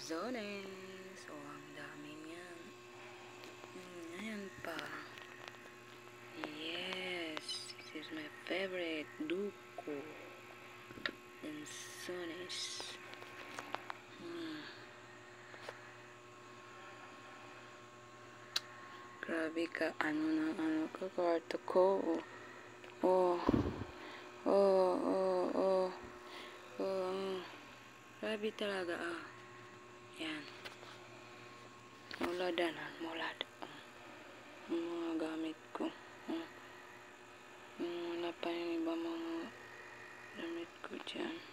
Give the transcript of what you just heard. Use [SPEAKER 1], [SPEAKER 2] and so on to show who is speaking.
[SPEAKER 1] lanzones. Oh, ang dami niyan. Ayan pa. Yes, this is my favorite. Duko. Lanzones. Grabe ka. Ano ka, kwarto ko. Oh. Grabe talaga, Yan. Mulad. Yung mga gamit ko. Wala pa yung iba mga gamit ko dyan.